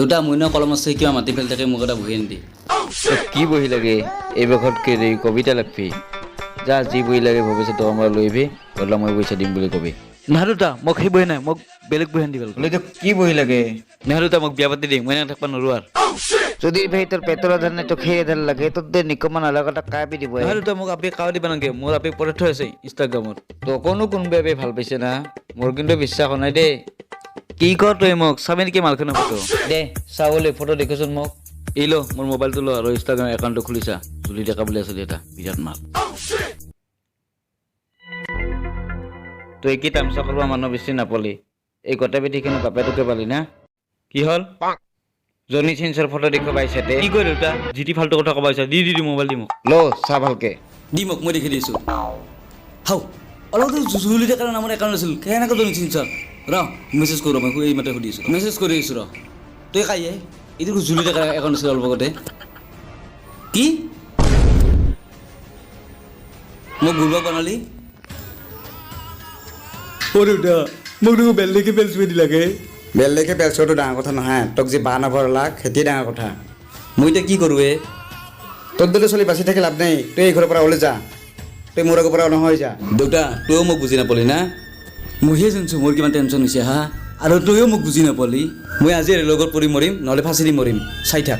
দেউতা মই ন কলম আছে কিবা মাতি ফেল থাকে মোক এটা বহি আনি দি কি বহি লাগে এই বখত কে রে কবিতা লাগবি যা যি বহি লাগে ভৱিষ্যত আমৰা লইবি বললা মই পইচা দিম বুলি কবি নেহৰুতা মোক সেই বহি নাই মোক বেলেগ বহি আনি দিবল বলে তো কি বহি লাগে নেহৰুতা মোক বিয়া পাতি দিম মই না থাকবা নৰো আৰ যদি ভাই তোৰ পেট্ৰোল আধাৰ নাই তো খেয়ে আধাৰ লাগে তোৰ দে নিকমা নালাগাটা কাবি দিব নেহৰুতা মোক আপনি কাও দিবা নাগে মোৰ আপনি পৰে থৈ আছে ইনষ্টাগ্ৰামত তো কোনো কোনবে ভাল পাইছে না মোৰ কিন্তু বিশ্বাস নাই দে কি কৰ তই মোক চাবি নেকি মালখনৰ ফটো দে চাবলে ফটো দেখছন মোক এই লো মোৰ মোবাইলটো লো আৰু ইনষ্টাগ্ৰাম একাউণ্টটো খুলিছা জুলি দেখা বুলি আছে এটা বিৰাট মাল তুই কি তামসা করবা মানুষ বেশি নাপলি এই গোটা বেটি কেন বাপে তোকে পালি না কি হল জনি সিনসর ফটো দেখো পাইছে তে কি কয় দেউতা জিটি ফাল্টু কথা কবা দি দি মোবাইল দি মোক লো চা ভালকে দি মোক মই দেখি দিছোঁ হাও অলপতো জুলি ডেকাৰ নামৰ একাউণ্ট আছিল কেনেকৈ জানিছিল ছাৰ ৰ মেছেজ কৰোঁ মই এই মাতে সুধি আছোঁ মেছেজ কৰি আছোঁ ৰ তই কাইয়ে এইটো জুলি ডেকাৰ একাউণ্ট আছিল অলপ আগতে কি মোক ঘূৰিব বনালি দেউতা মোক দেখোন বেলেগে বেল চুই দিলাগে বেলেগে বেল চোৱাটো ডাঙৰ কথা নহয় তোক যে বাহ নভৰালাক সেইটোৱে ডাঙৰ কথা মই এতিয়া কি কৰোঁ তোৰ দৰে চলি বাচি থাকি লাভ নাই তই এই ঘৰৰ পৰা ওলাই যা তই মোৰ আগৰ পৰা নহয় যা দেউতা তইও মোক বুজি নাপালি না মইহে জানিছোঁ মোৰ কিমান টেনশ্যন হৈছে হা আৰু তইও মোক বুজি নাপালি মই আজি ৰে'লৰ পৰি মৰিম নহ'লে ফাঁচি দি মৰিম চাই থাক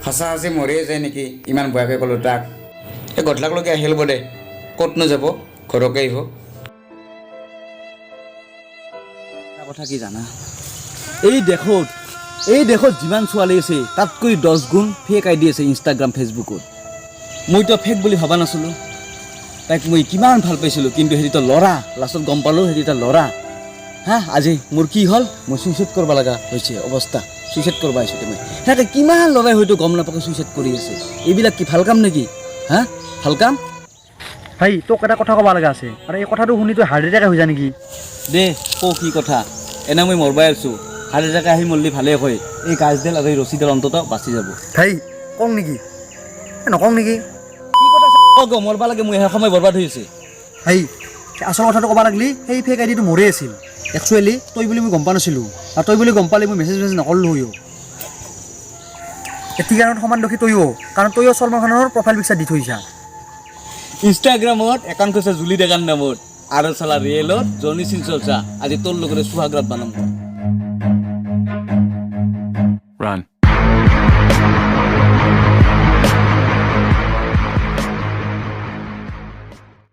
সঁচা সঁচি মৰিয়ে যায় নেকি ইমান ভয়াকৈ ক'লোঁ তাক এই গধলাকলৈকে আহিল দে ক'তনো যাব ঘৰকে আহিব কথা কি জানা এই দেশত যিমান ছোৱালী আছে তাতকৈ 10 গুণ ফেক আইডি আছে ইনষ্টাগ্ৰাম ফেচবুকত মইতো ফেক বুলি ভবা নাছিলোঁ তাইক মই কিমান ভাল পাইছিলোঁ কিন্তু হেৰিটো ল'ৰা লাষ্টত গম পালোঁ হেৰিটা ল'ৰা হা আজি মোৰ কি হ'ল মই চুইচাইড কৰিব লগা হৈছে অৱস্থা চুইচাইড কৰিব আহিছোঁ তুমি সেনেকৈ কিমান ল'ৰাই হয়তো গম নাপাকৈ চুইচাইড কৰি আছে এইবিলাক কি ভাল কাম নেকি হা ভাল কাম ভাই তোক এটা কথা ক'ব লগা আছে আৰু এই কথাটো শুনি তই হাৰ্ট এটেক হৈ যায় নেকি দে কি কথা এনে মই মৰবাই আছোঁ হাৰ্ট এটেক আহি মৰলি ভালে হয় এই গাছডাল আৰু এই ৰছীডাল অন্তত বাচি যাব ভাই কওঁ নেকি নকওঁ নেকি কি কথা মৰবা লাগে মই সেই সময় বৰবাদ হৈ আছে ভাই আচল কথাটো ক'ব লাগিলি সেই ফেক আইডিটো মোৰে আছিল একচুৱেলি তই বুলি মই গম পোৱা নাছিলোঁ আৰু তই বুলি গম পালে মই মেছেজ নকৰিলোঁ হৈও এটি কাৰণত সমান দোষী তইও কাৰণ তইও চলমান খানৰ প্ৰফাইল পিকচাৰ দি থৈছা ইনষ্টাগ্ৰামত একাউণ্ট কৈছে জুলি ডেকাৰ নামত আৰু চালা ৰিয়েলত জনি সিং চলচা আজি তোৰ লগতে সুহাগৰাত বানাম ৰান